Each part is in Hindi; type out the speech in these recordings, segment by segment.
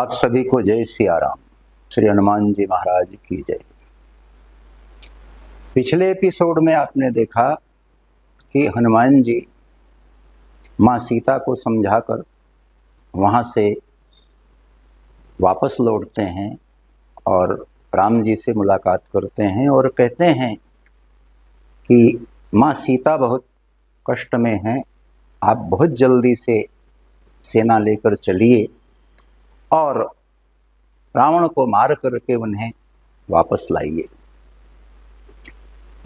आप सभी को जय सिया राम। श्री हनुमान जी महाराज की जय। पिछले एपिसोड में आपने देखा कि हनुमान जी माँ सीता को समझाकर वहाँ से वापस लौटते हैं और राम जी से मुलाकात करते हैं और कहते हैं कि माँ सीता बहुत कष्ट में हैं, आप बहुत जल्दी से सेना लेकर चलिए और रावण को मार करके उन्हें वापस लाइए।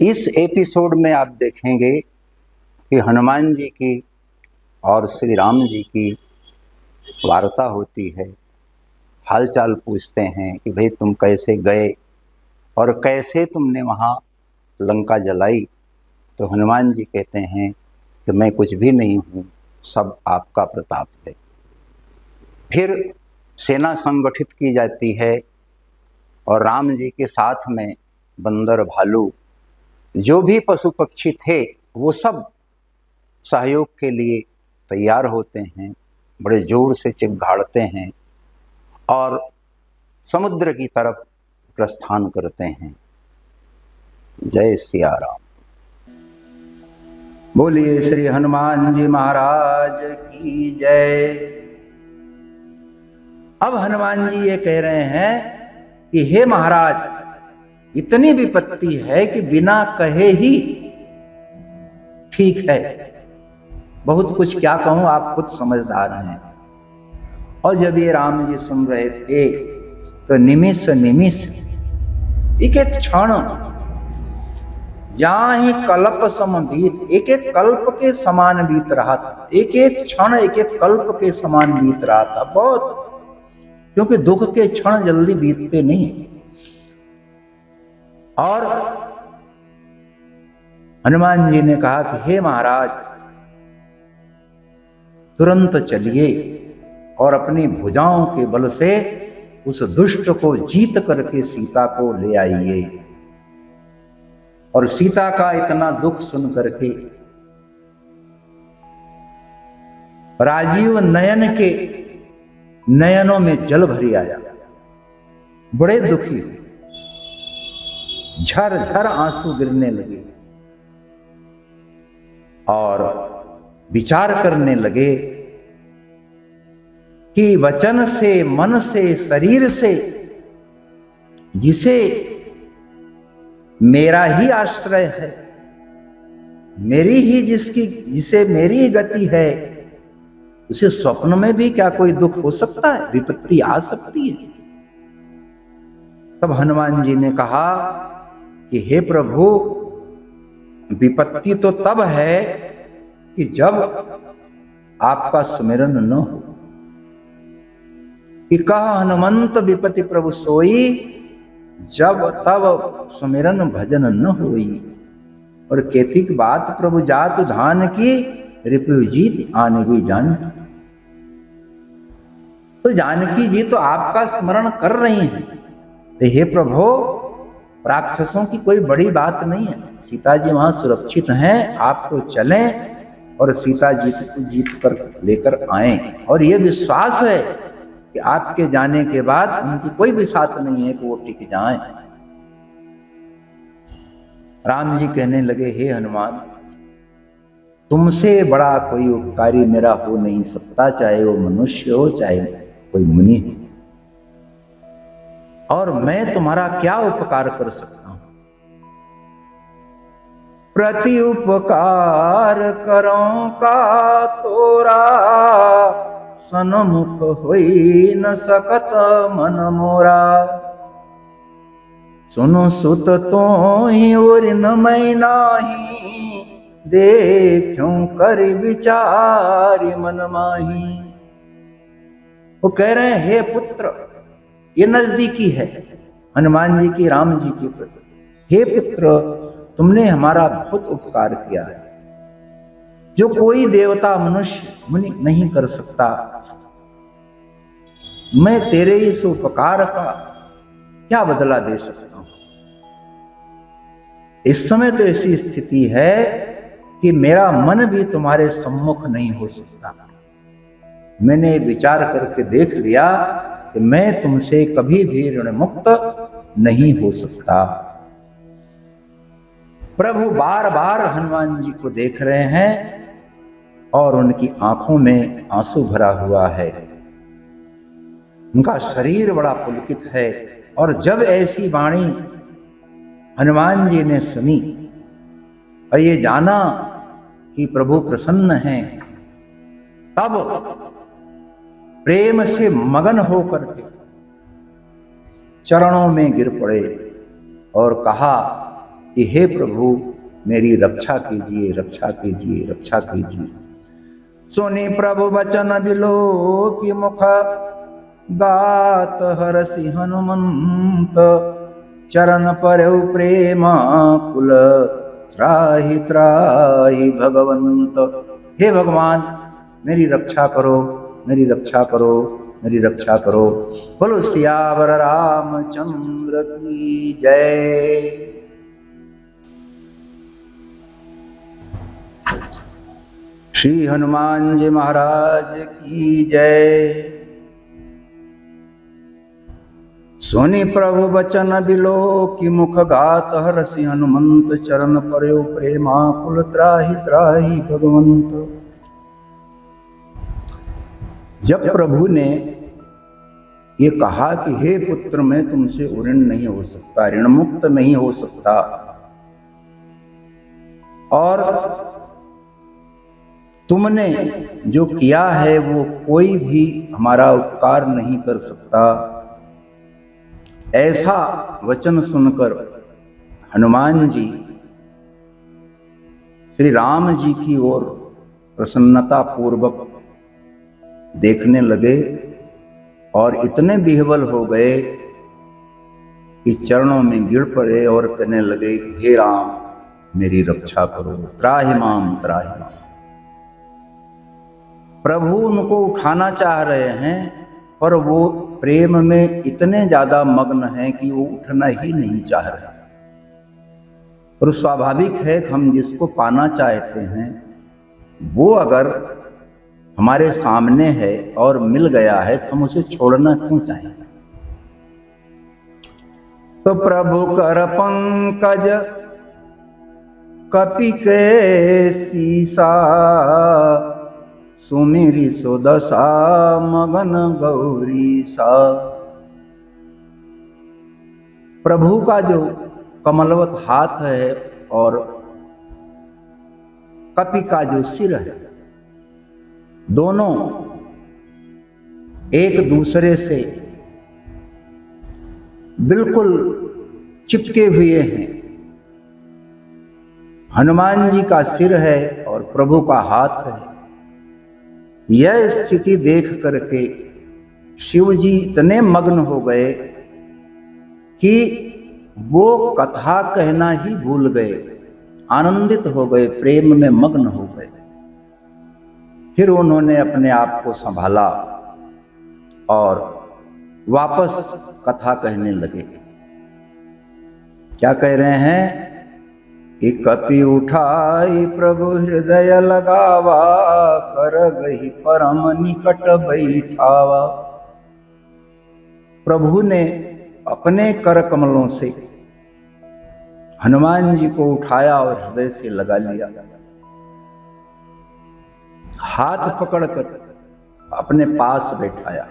इस एपिसोड में आप देखेंगे कि हनुमान जी की और श्री राम जी की वार्ता होती है, हालचाल पूछते हैं कि भाई तुम कैसे गए और कैसे तुमने वहाँ लंका जलाई। तो हनुमान जी कहते हैं कि मैं कुछ भी नहीं हूँ, सब आपका प्रताप है। फिर सेना संगठित की जाती है और राम जी के साथ में बंदर, भालू, जो भी पशु पक्षी थे वो सब सहयोग के लिए तैयार होते हैं, बड़े जोर से चिघाड़ते हैं और समुद्र की तरफ प्रस्थान करते हैं। जय सिया राम। बोलिए श्री हनुमान जी महाराज की जय। अब हनुमान जी ये कह रहे हैं कि हे महाराज, इतनी विपत्ति है कि बिना कहे ही ठीक है। बहुत कुछ क्या कहूं, आप खुद समझदार हैं। और जब ये राम जी सुन रहे थे तो निमिष निमिष, एक एक क्षण, जहां ही कल्प सम बीत, एक एक कल्प के समान बीत रहा था। एक एक क्षण एक एक कल्प के समान बीत रहा था। बहुत, क्योंकि दुख के क्षण जल्दी बीतते नहीं। और हनुमान जी ने कहा कि हे महाराज, तुरंत चलिए और अपनी भुजाओं के बल से उस दुष्ट को जीत करके सीता को ले आइए। और सीता का इतना दुख सुन करके राजीव नयन के नयनों में जल भरी आया, बड़े दुखी, झर झर आंसू गिरने लगे और विचार करने लगे कि वचन से, मन से, शरीर से जिसे मेरा ही आश्रय है, मेरी ही जिसे मेरी गति है, उसे स्वप्न में भी क्या कोई दुख हो सकता है, विपत्ति आ सकती है। तब हनुमान जी ने कहा कि हे प्रभु, विपत्ति तो तब है कि जब आपका सुमिरन न हो। कि कहा हनुमंत विपत्ति प्रभु सोई, जब तब सुमिरन भजन न होई। और केतिक बात प्रभु जात धान की, रिपु जीत आनगी जान। तो जानकी जी तो आपका स्मरण कर रही हैं। तो हे प्रभु, राक्षसों की कोई बड़ी बात नहीं है, सीता जी वहां सुरक्षित हैं, आप तो चलें और सीता जी को जीत कर लेकर आए। और ये विश्वास है कि आपके जाने के बाद उनकी कोई भी साथ नहीं है कि वो टिक जाएं। राम जी कहने लगे, हे हनुमान, तुमसे बड़ा कोई उपकारी मेरा हो नहीं सकता, चाहे वो मनुष्य हो चाहे कोई मुनि हो। और मैं तुम्हारा क्या उपकार कर सकता हूं? प्रति उपकार करो का तोरा, सन्मुख होई न सकत मन मोरा। सुनो सुत तोहि और न मैं नाही, देखूं कर विचार मन माही। वो कह रहे हैं, हे पुत्र, ये नजदीकी है हनुमान जी की राम जी के प्रति। हे पुत्र, तुमने हमारा बहुत उपकार किया है, जो कोई देवता, मनुष्य, मुनि नहीं कर सकता। मैं तेरे इस उपकार का क्या बदला दे सकता हूं? इस समय तो ऐसी स्थिति है कि मेरा मन भी तुम्हारे सम्मुख नहीं हो सकता। मैंने विचार करके देख लिया कि मैं तुमसे कभी भी ऋण मुक्त नहीं हो सकता। प्रभु बार बार हनुमान जी को देख रहे हैं और उनकी आंखों में आंसू भरा हुआ है, उनका शरीर बड़ा पुलकित है। और जब ऐसी वाणी हनुमान जी ने सुनी और ये जाना कि प्रभु प्रसन्न हैं, तब प्रेम से मगन होकर के चरणों में गिर पड़े और कहा कि हे प्रभु मेरी रक्षा कीजिए, रक्षा कीजिए, रक्षा कीजिए। सुनी प्रभु वचन बिलो की मुख, गात हरसि हनुमंत। चरण परउ प्रेम कुल, त्राहि त्राहि भगवंत। हे भगवान मेरी रक्षा करो, मेरी रक्षा करो, मेरी रक्षा करो। बोलो सियावर रामचंद्र की जय। श्री हनुमान जी महाराज की जय। सुनि प्रभु वचन बिलो की मुख, गात हरसि हनुमंत। चरण परयो प्रेमाकुल, त्राहि त्राहि भगवंत। जब प्रभु ने ये कहा कि हे पुत्र मैं तुमसे ऋण नहीं हो सकता, ऋण मुक्त नहीं हो सकता, और तुमने जो किया है वो कोई भी हमारा उपकार नहीं कर सकता, ऐसा वचन सुनकर हनुमान जी श्री राम जी की ओर प्रसन्नता पूर्वक देखने लगे और इतने विह्वल हो गए कि चरणों में गिर पड़े और कहने लगे हे राम मेरी रक्षा करो, त्राहि माम त्राहि माम। प्रभु उनको उठाना चाह रहे हैं पर वो प्रेम में इतने ज्यादा मग्न हैं कि वो उठना ही नहीं चाह रहे। और स्वाभाविक है कि हम जिसको पाना चाहते हैं वो अगर हमारे सामने है और मिल गया है तो हम उसे छोड़ना क्यों चाहेंगे। तो प्रभु कर पंकज कपि के सीसा, सुमिरि सुदशा मगन गौरी सा। प्रभु का जो कमलवत हाथ है और कपि का जो सिर है, दोनों एक दूसरे से बिल्कुल चिपके हुए हैं। हनुमान जी का सिर है और प्रभु का हाथ है। यह स्थिति देख करके शिव जी इतने मग्न हो गए कि वो कथा कहना ही भूल गए, आनंदित हो गए, प्रेम में मग्न हो गए। फिर उन्होंने अपने आप को संभाला और वापस कथा कहने लगे। क्या कह रहे हैं कि कपि उठाई प्रभु हृदय लगावा, कर गही परम निकट बैठावा। प्रभु ने अपने कर कमलों से हनुमान जी को उठाया और हृदय से लगा लिया, हाथ पकड़कर अपने पास बैठाया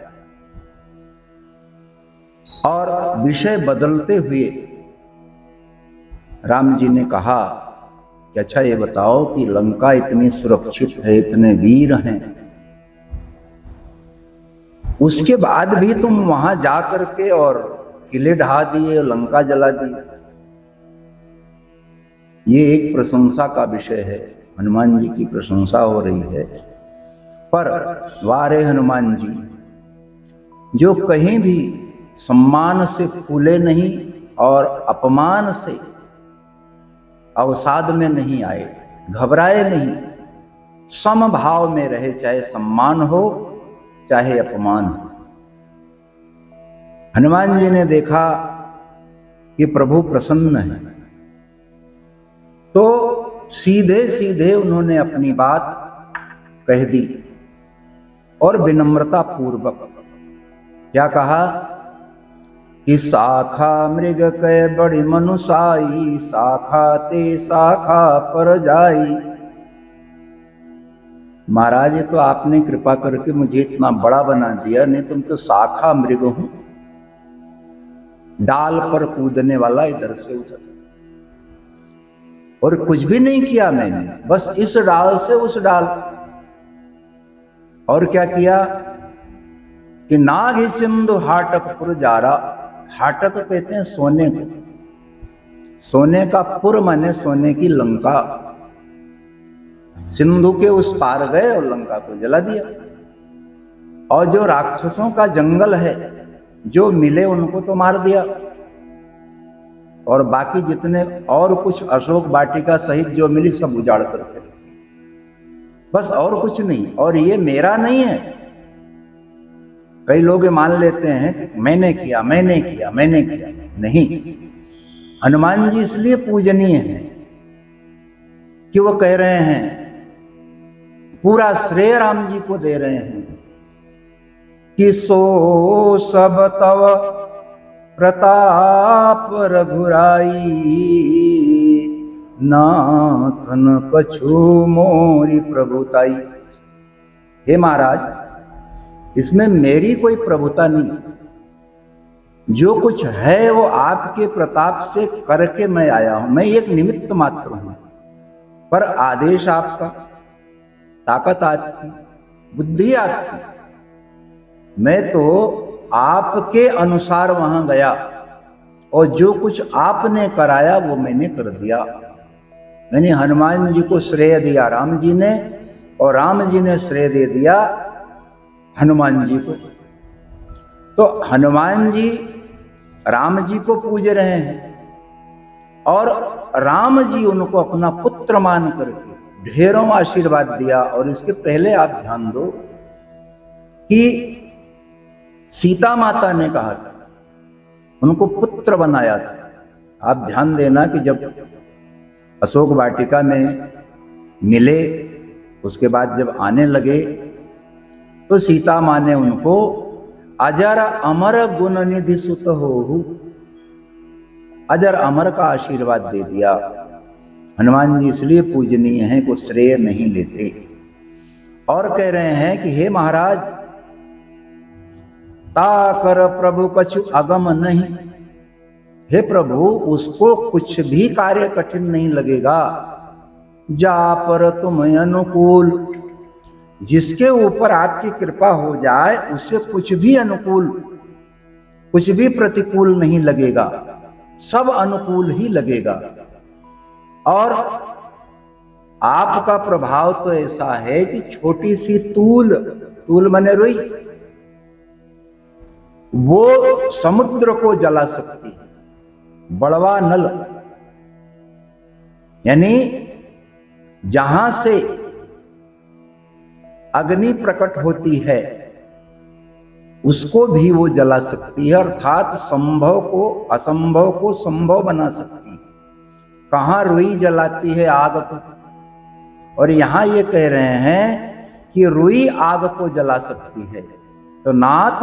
और विषय बदलते हुए राम जी ने कहा कि अच्छा ये बताओ कि लंका इतनी सुरक्षित है, इतने वीर हैं, उसके बाद भी तुम वहां जाकर के और किले ढा दिए, लंका जला दी। ये एक प्रशंसा का विषय है, हनुमान जी की प्रशंसा हो रही है। पर वारे हनुमान जी जो कहीं भी सम्मान से फूले नहीं और अपमान से अवसाद में नहीं आए, घबराए नहीं, समभाव में रहे, चाहे सम्मान हो चाहे अपमान हो। हनुमान जी ने देखा कि प्रभु प्रसन्न है तो सीधे सीधे उन्होंने अपनी बात कह दी और विनम्रता पूर्वक क्या कहा कि शाखा मृग कै बड़ी मनुसाई, शाखा ते शाखा पर जाई। महाराज तो आपने कृपा करके मुझे इतना बड़ा बना दिया, नहीं तुम तो शाखा मृग हूं, डाल पर कूदने वाला इधर से उधर, और कुछ भी नहीं किया मैंने, बस इस डाल से उस डाल। और क्या किया कि नाग सिंधु हाटक पुर जारा। हाटक कहते हैं सोने को, सोने का पुर माने सोने की लंका। सिंधु के उस पार गए और लंका को जला दिया। और जो राक्षसों का जंगल है, जो मिले उनको तो मार दिया, और बाकी जितने और कुछ अशोक वाटिका सहित जो मिली सब उजाड़ करके, बस और कुछ नहीं। और ये मेरा नहीं है। कई लोग मान लेते हैं कि मैंने किया मैंने किया मैंने किया, नहीं। हनुमान जी इसलिए पूजनीय हैं कि वो कह रहे हैं, पूरा श्रेय राम जी को दे रहे हैं कि सो सब तव प्रताप रघुराई, नाथन कछु मोरी प्रभुताई। हे महाराज, इसमें मेरी कोई प्रभुता नहीं, जो कुछ है वो आपके प्रताप से करके मैं आया हूं। मैं एक निमित्त मात्र हूं, पर आदेश आपका, ताकत आपकी, बुद्धि आपकी। मैं तो आपके अनुसार वहां गया, और जो कुछ आपने कराया वो मैंने कर दिया। मैंने हनुमान जी को श्रेय दिया राम जी ने, और राम जी ने श्रेय दे दिया हनुमान जी को। तो हनुमान जी राम जी को पूज रहे हैं, और राम जी उनको अपना पुत्र मान करके ढेरों आशीर्वाद दिया। और इसके पहले आप ध्यान दो कि सीता माता ने कहा था, उनको पुत्र बनाया था। आप ध्यान देना कि जब अशोक वाटिका में मिले, उसके बाद जब आने लगे, तो सीता माँ ने उनको अजर अमर गुण निधि सुत होहु, अजर अमर का आशीर्वाद दे दिया। हनुमान जी इसलिए पूजनीय हैं को श्रेय नहीं लेते। और कह रहे हैं कि हे महाराज, ताकर प्रभु कछु अगम नहीं। हे प्रभु, उसको कुछ भी कार्य कठिन नहीं लगेगा। जा पर तुम अनुकूल, जिसके ऊपर आपकी कृपा हो जाए उसे कुछ भी अनुकूल, कुछ भी प्रतिकूल नहीं लगेगा, सब अनुकूल ही लगेगा। और आपका प्रभाव तो ऐसा है कि छोटी सी तूल, तूल माने रुई, वो समुद्र को जला सकती है। बड़वा नल, यानी जहां से अग्नि प्रकट होती है उसको भी वो जला सकती है, अर्थात संभव को असंभव को संभव बना सकती है। कहां रुई जलाती है आग को, और यहां ये कह रहे हैं कि रुई आग को जला सकती है। तो नाथ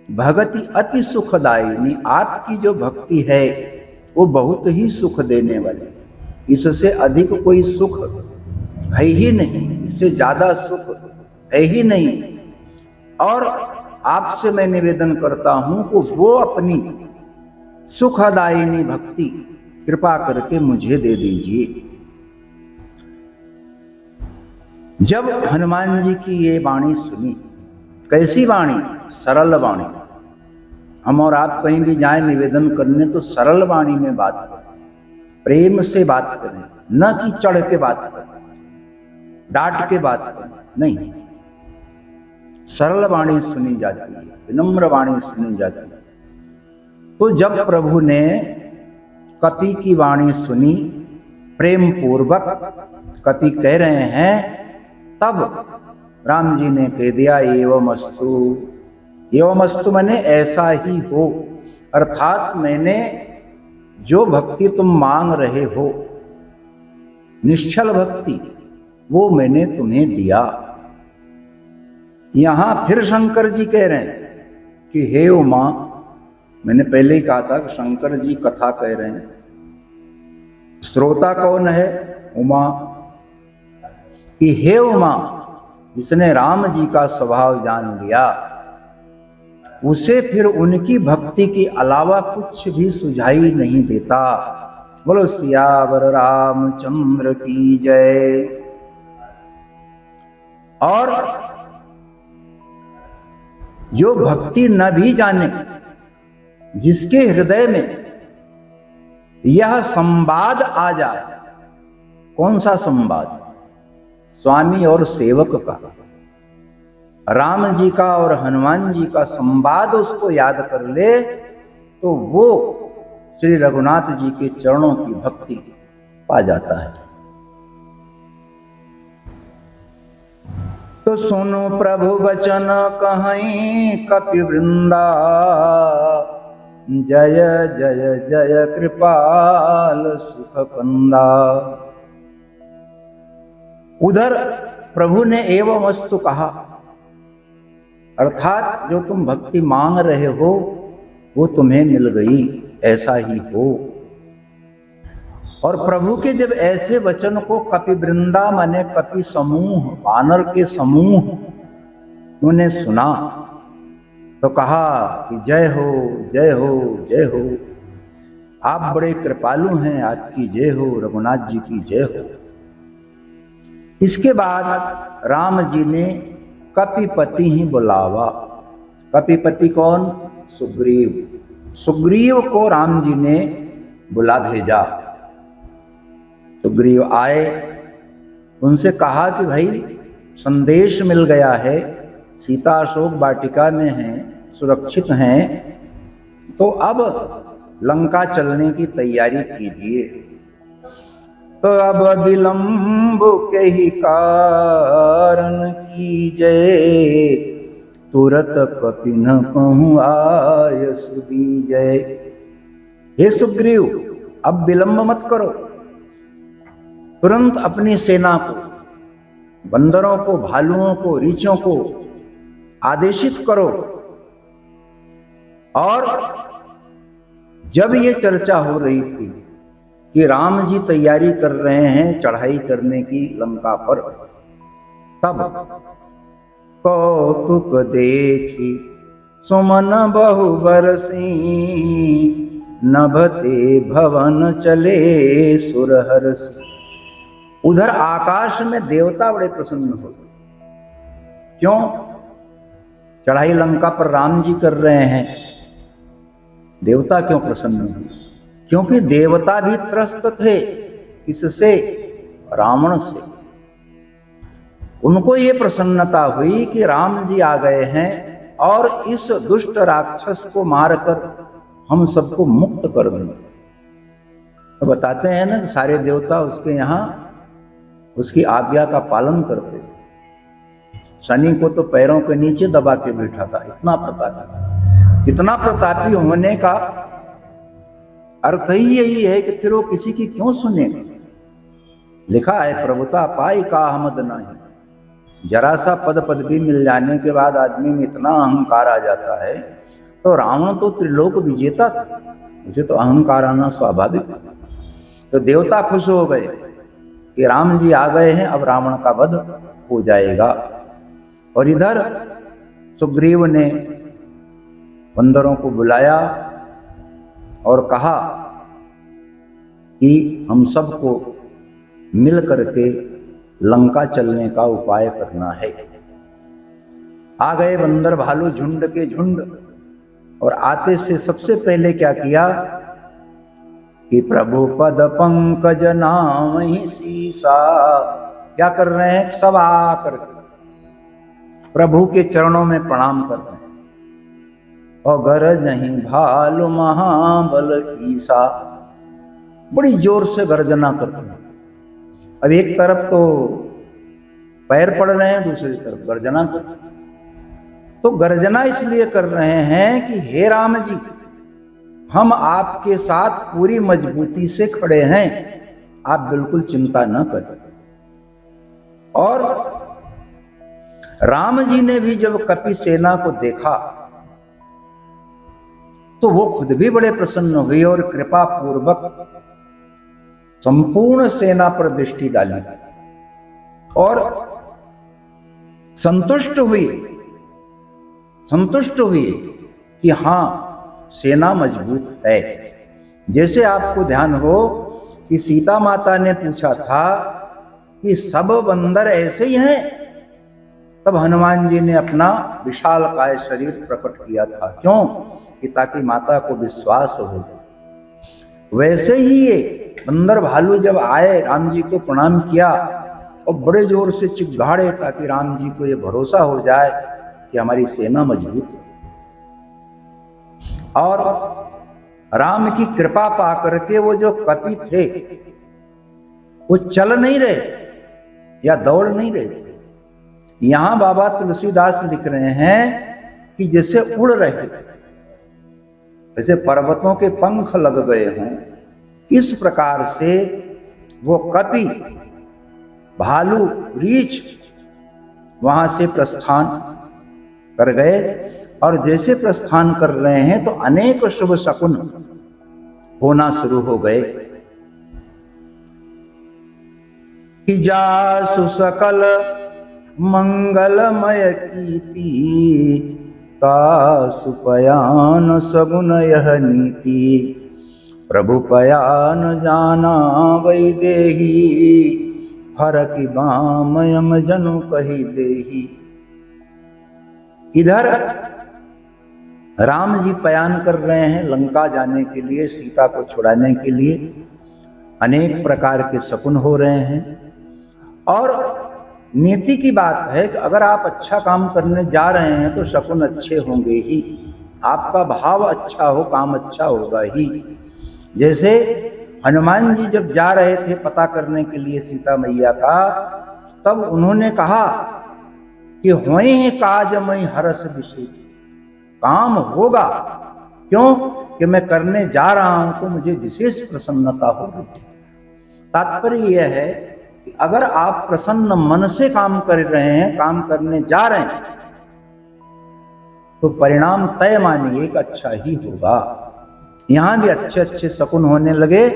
भगति अति सुखदायिनी, आपकी जो भक्ति है वो बहुत ही सुख देने वाली, इससे अधिक कोई सुख है ही नहीं, इससे ज्यादा सुख है ही नहीं। और आपसे मैं निवेदन करता हूं कि वो अपनी सुखदायिनी भक्ति कृपा करके मुझे दे दीजिए। जब हनुमान जी की ये वाणी सुनी, कैसी वाणी? सरल वाणी। हम और आप कहीं भी जाएं निवेदन करने तो सरल वाणी में बात करें, प्रेम से बात करें, न कि चढ़ के बात करें, डांट के बात करें, नहीं। सरल वाणी सुनी जाती है, विनम्र वाणी सुनी जाती है। तो जब प्रभु ने कपि की वाणी सुनी प्रेम पूर्वक, कपि कह रहे हैं, तब राम जी ने कह दिया एवमस्तु। एवमस्तु माने ऐसा ही हो, अर्थात मैंने जो भक्ति तुम मांग रहे हो, निश्चल भक्ति, वो मैंने तुम्हें दिया। यहां फिर शंकर जी कह रहे हैं कि हे उमा, मैंने पहले ही कहा था कि शंकर जी कथा कह रहे हैं, श्रोता कौन है? उमा। कि हे उमा, जिसने राम जी का स्वभाव जान लिया, उसे फिर उनकी भक्ति के अलावा कुछ भी सुझाई नहीं देता। बोलो सियावर रामचंद्र की जय। और जो भक्ति न भी जाने, जिसके हृदय में यह संवाद आ जाए, कौन सा संवाद? स्वामी और सेवक का, राम जी का और हनुमान जी का संवाद उसको याद कर ले, तो वो श्री रघुनाथ जी के चरणों की भक्ति पा जाता है। तो सुनो प्रभु वचन कहीं कपि वृंदा, जय जय जय कृपाल सुख कंदा। उधर प्रभु ने एवं वस्तु कहा, अर्थात जो तुम भक्ति मांग रहे हो वो तुम्हें मिल गई, ऐसा ही हो। और प्रभु के जब ऐसे वचन को कपि वृंदा माने कपि समूह, वानर के समूह, उन्हें सुना तो कहा कि जय हो जय हो जय हो, आप बड़े कृपालु हैं, आपकी जय हो, रघुनाथ जी की जय हो। इसके बाद राम जी ने कपिपति ही बुलावा। कपिपति कौन? सुग्रीव। सुग्रीव को राम जी ने बुला भेजा। सुग्रीव आए, उनसे कहा कि भाई संदेश मिल गया है, सीता अशोक वाटिका में हैं, सुरक्षित हैं, तो अब लंका चलने की तैयारी कीजिए। तो अब विलंब के ही कारण कीजय, तुरत कपि न कहूँ आय सुदीजय। हे सुग्रीव, अब विलंब मत करो, तुरंत अपनी सेना को, बंदरों को, भालुओं को, रीछों को आदेशित करो। और जब ये चर्चा हो रही थी कि राम जी तैयारी कर रहे हैं चढ़ाई करने की लंका पर, तब कौतुक देखी सुमन बहु बरसी, नभते भवन चले सुरहर्षि। उधर आकाश में देवता बड़े प्रसन्न हो। क्यों? चढ़ाई लंका पर राम जी कर रहे हैं, देवता क्यों प्रसन्न हुए? क्योंकि देवता भी त्रस्त थे। किससे? रावण से। उनको ये प्रसन्नता हुई कि राम जी आ गए हैं और इस दुष्ट राक्षस को मारकर हम सबको मुक्त कर देंगे। तो बताते हैं ना, सारे देवता उसके यहाँ उसकी आज्ञा का पालन करते। शनि को तो पैरों के नीचे दबा के बैठा था, इतना प्रतापी। इतना प्रतापी होने का अर्थ ही यही है कि फिर वो किसी की क्यों सुनेगा। लिखा है, प्रभुता पाई का हमद नहीं। जरा सा पद पदवी मिल जाने के बाद आदमी में इतना अहंकार आ जाता है। तो रावण तो त्रिलोक विजेता था, उसे तो अहंकार आना स्वाभाविक था। तो देवता खुश हो गए कि राम जी आ गए हैं, अब रावण का वध हो जाएगा। और इधर सुग्रीव ने बंदरों को बुलाया और कहा कि हम सबको मिल करके लंका चलने का उपाय करना है। आ गए बंदर भालू झुंड के झुंड, और आते से सबसे पहले क्या किया कि प्रभु पद पंकज नाम ही सीसा। क्या कर रहे हैं? सब आकर प्रभु के चरणों में प्रणाम कर रहे हैं। और गरजहि भालु महाबल ईसा, बड़ी जोर से गर्जना कर रहे हैं। अब एक तरफ तो पैर पड़ रहे हैं, दूसरी तरफ गर्जना कर रहे हैं। तो गर्जना इसलिए कर रहे हैं कि हे राम जी, हम आपके साथ पूरी मजबूती से खड़े हैं, आप बिल्कुल चिंता न करें। और राम जी ने भी जब कपि सेना को देखा तो वो खुद भी बड़े प्रसन्न हुए और कृपा पूर्वक संपूर्ण सेना पर दृष्टि डाली और संतुष्ट हुई कि हां, सेना मजबूत है। जैसे आपको ध्यान हो कि सीता माता ने पूछा था कि सब बंदर ऐसे ही हैं, तब हनुमान जी ने अपना विशालकाय शरीर प्रकट किया था। क्यों? कि ताकि माता को विश्वास हो। वैसे ही ये बंदर भालू जब आए, राम जी को प्रणाम किया और बड़े जोर से चिल्लाए ताकि राम जी को ये भरोसा हो जाए कि हमारी सेना मजबूत है। और राम की कृपा पा करके वो जो कपि थे वो चल नहीं रहे या दौड़ नहीं रहे। यहां बाबा तुलसीदास लिख रहे हैं कि जैसे उड़ रहे, जैसे पर्वतों के पंख लग गए हों, इस प्रकार से वो कपि, भालू, रीछ वहां से प्रस्थान कर गए। और जैसे प्रस्थान कर रहे हैं तो अनेक शुभ शकुन होना शुरू हो गए कि जासु सकल मंगलमय कीर्ति, तासु पयान सगुन यह नीति, प्रभु पयान जाना वैदेही, फरकि बाम यम जनु कही देही। इधर राम जी पयान कर रहे हैं लंका जाने के लिए, सीता को छुड़ाने के लिए। अनेक प्रकार के शकुन हो रहे हैं और नीति की बात है कि अगर आप अच्छा काम करने जा रहे हैं तो शकुन अच्छे होंगे ही। आपका भाव अच्छा हो, काम अच्छा होगा ही। जैसे हनुमान जी जब जा रहे थे पता करने के लिए सीता मैया का, तब उन्होंने कहा कि होए हैं काज मई हरस विशेष, काम होगा। क्यों? कि मैं करने जा रहा हूं तो मुझे विशेष प्रसन्नता होगी। तात्पर्य यह है कि अगर आप प्रसन्न मन से काम कर रहे हैं, काम करने जा रहे हैं, तो परिणाम तय मानिए कि अच्छा ही होगा। यहां भी अच्छे अच्छे शकुन होने लगे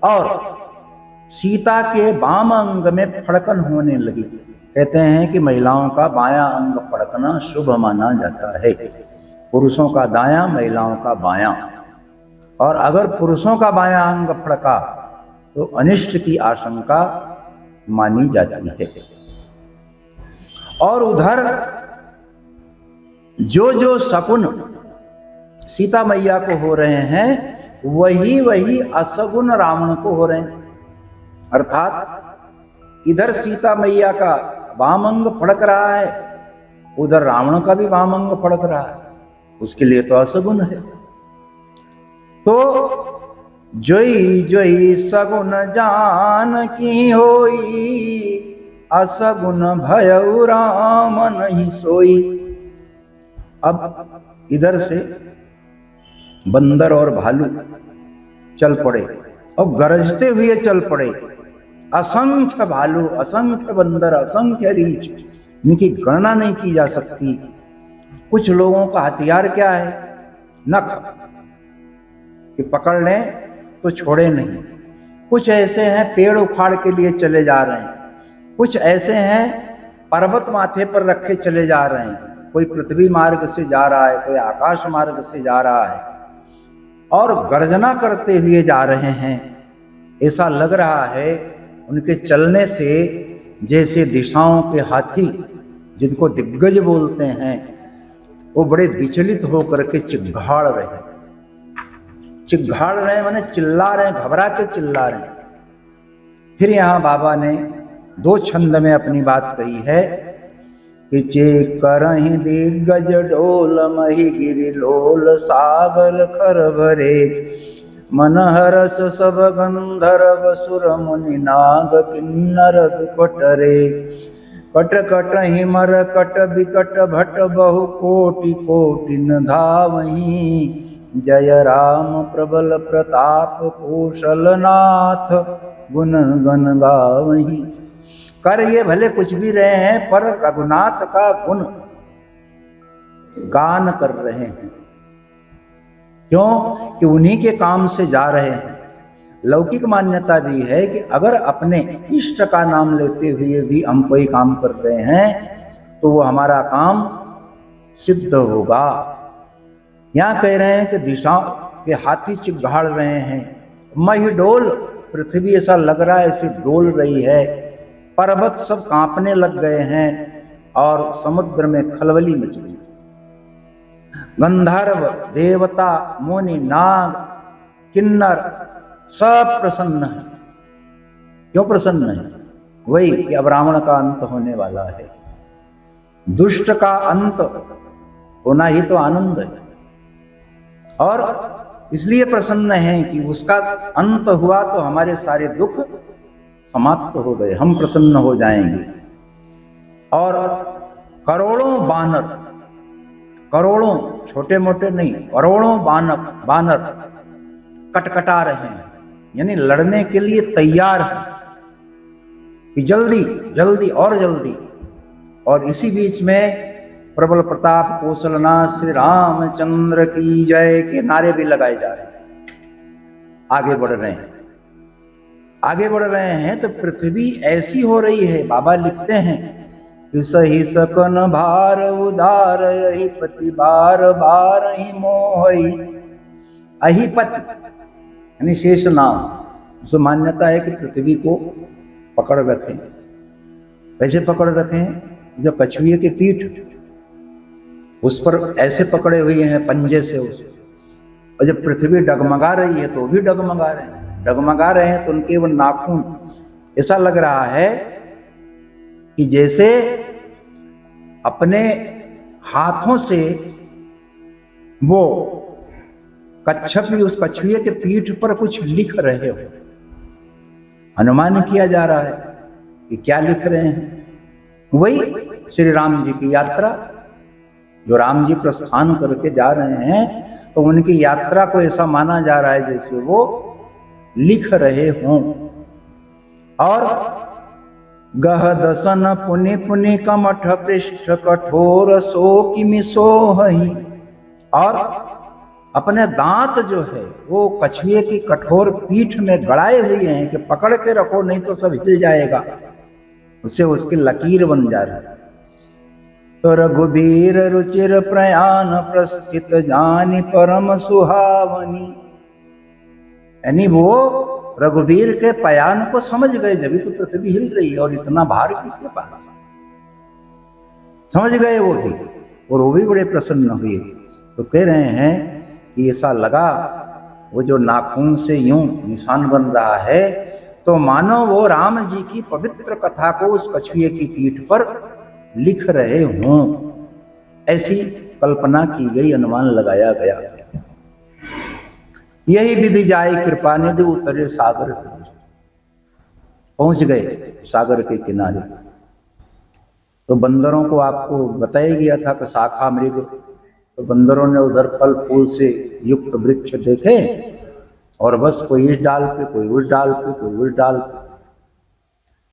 और सीता के वाम अंग में फड़कन होने लगी। कहते हैं कि महिलाओं का बायां अंग फड़कना शुभ माना जाता है, पुरुषों का दायां, महिलाओं का बायां। और अगर पुरुषों का बायां अंग फड़का तो अनिष्ट की आशंका मानी जाती है। और उधर जो जो शकुन सीता मैया को हो रहे हैं वही वही असगुन रावण को हो रहे हैं। अर्थात इधर सीता मैया का वाम अंग फड़क रहा है, उधर रावण का भी वाम अंग फड़क रहा है, उसके लिए तो असगुन है। तो जोई जोई सगुन जान की होई, असगुन भयउ राम नहीं सोई। अब इधर से बंदर और भालू चल पड़े और गरजते हुए चल पड़े। असंख्य भालू, असंख्य बंदर, असंख्य रीछ, इनकी गणना नहीं की जा सकती। कुछ लोगों का हथियार क्या है? नख, कि पकड़ लें तो छोड़े नहीं। कुछ ऐसे हैं पेड़ उखाड़ के लिए चले जा रहे हैं, कुछ ऐसे हैं पर्वत माथे पर रखे चले जा रहे हैं। कोई पृथ्वी मार्ग से जा रहा है, कोई आकाश मार्ग से जा रहा है और गर्जना करते हुए जा रहे हैं। ऐसा लग रहा है उनके चलने से जैसे दिशाओं के हाथी, जिनको दिग्गज बोलते हैं, वो बड़े विचलित होकर के चिघाड़ रहे हैं। चिघाड़ रहे हैं माने चिल्ला रहे हैं, घबरा के चिल्ला रहे हैं। फिर यहां बाबा ने दो छंद में अपनी बात कही है कि चे करहि दिग्गज ढोल मही गिरि लोल सागर खर भरे, मन हरस सब गंधर्व सुर मुनि नाग किन्नर दुपट रे, कट कट हिमर कट बिकट भट बहु कोटि कोटि न धावहीं, जय राम प्रबल प्रताप कौशल नाथ गुण गण गावहीं। कर ये भले कुछ भी रहे हैं पर रघुनाथ का गुण गान कर रहे हैं। क्यों कि उन्हीं के काम से जा रहे हैं। लौकिक मान्यता भी है कि अगर अपने इष्ट का नाम लेते हुए भी हम कोई काम कर रहे हैं तो वो हमारा काम सिद्ध होगा। यहां कह रहे हैं कि दिशा के हाथी चिघाड़ रहे हैं, महिडोल पृथ्वी ऐसा लग रहा है ऐसे डोल रही है, पर्वत सब कांपने लग गए हैं और समुद्र में खलबली मच गई। गंधर्व, देवता, मुनि, नाग, किन्नर सब प्रसन्न है। क्यों प्रसन्न है? वही कि अब रावण का अंत होने वाला है, दुष्ट का अंत होना ही तो आनंद है। और इसलिए प्रसन्न है कि उसका अंत हुआ तो हमारे सारे दुख समाप्त हो गए, हम प्रसन्न हो जाएंगे। और करोड़ों बानर, करोड़ों, छोटे मोटे नहीं, करोड़ों बानर कटकटा रहे हैं, यानी लड़ने के लिए तैयार हैं कि जल्दी जल्दी और जल्दी। और इसी बीच में प्रबल प्रताप कौशलनाथ श्री रामचंद्र की जय के नारे भी लगाए जा रहे हैं। आगे बढ़ रहे हैं, आगे बढ़ रहे हैं तो पृथ्वी ऐसी हो रही है। बाबा लिखते हैं कि सही सकन भार उदार यही पति बार बार ही मोहई। अहिपति यानी शेष नाम, उसे मान्यता है कि पृथ्वी को पकड़ रखें। कैसे पकड़ रखें? जो कछुए की पीठ उस पर ऐसे पकड़े हुए हैं पंजे से उसे, और जब पृथ्वी डगमगा रही है तो भी डगमगा रहे हैं, डगमगा रहे हैं तो उनके वो नाखून ऐसा लग रहा है कि जैसे अपने हाथों से वो कच्छपी उस कछुए के पीठ पर कुछ लिख रहे हो। अनुमान किया जा रहा है कि क्या लिख रहे हैं। वही श्री राम जी की यात्रा, जो राम जी प्रस्थान करके जा रहे हैं तो उनकी यात्रा को ऐसा माना जा रहा है जैसे वो लिख रहे हों। और गह दसन पुनि पुनि कमठ पृष्ठ कठोर सो किमि सोहहि। और अपने दांत जो है वो कछुए की कठोर पीठ में गड़ाए हुए हैं कि पकड़ के रखो नहीं तो सब हिल जाएगा, उससे उसकी लकीर बन जा रही है। तो रघुबीर रुचिर प्रयाण प्रस्थित जानि परम सुहावनी। यानी वो रघुबीर के पयान को समझ गए, जब तो पृथ्वी हिल रही है और इतना भार किसके पास, समझ गए वो भी, और वो भी बड़े प्रसन्न हुए। तो कह रहे हैं कि ऐसा लगा वो जो नाखून से यूं निशान बन रहा है तो मानो वो राम जी की पवित्र कथा को उस कछुए की पीठ पर लिख रहे हों, ऐसी कल्पना की गई, अनुमान लगाया गया। यही विधि जाए कृपा निधि उतरे सागर। पहुंच गए सागर के किनारे। तो बंदरों को आपको बताया गया था कि शाखा मृग, तो बंदरों ने उधर फल फूल से युक्त वृक्ष देखे और बस कोई इस डाल पे, कोई उस डाल पे, कोई उस डाल पे,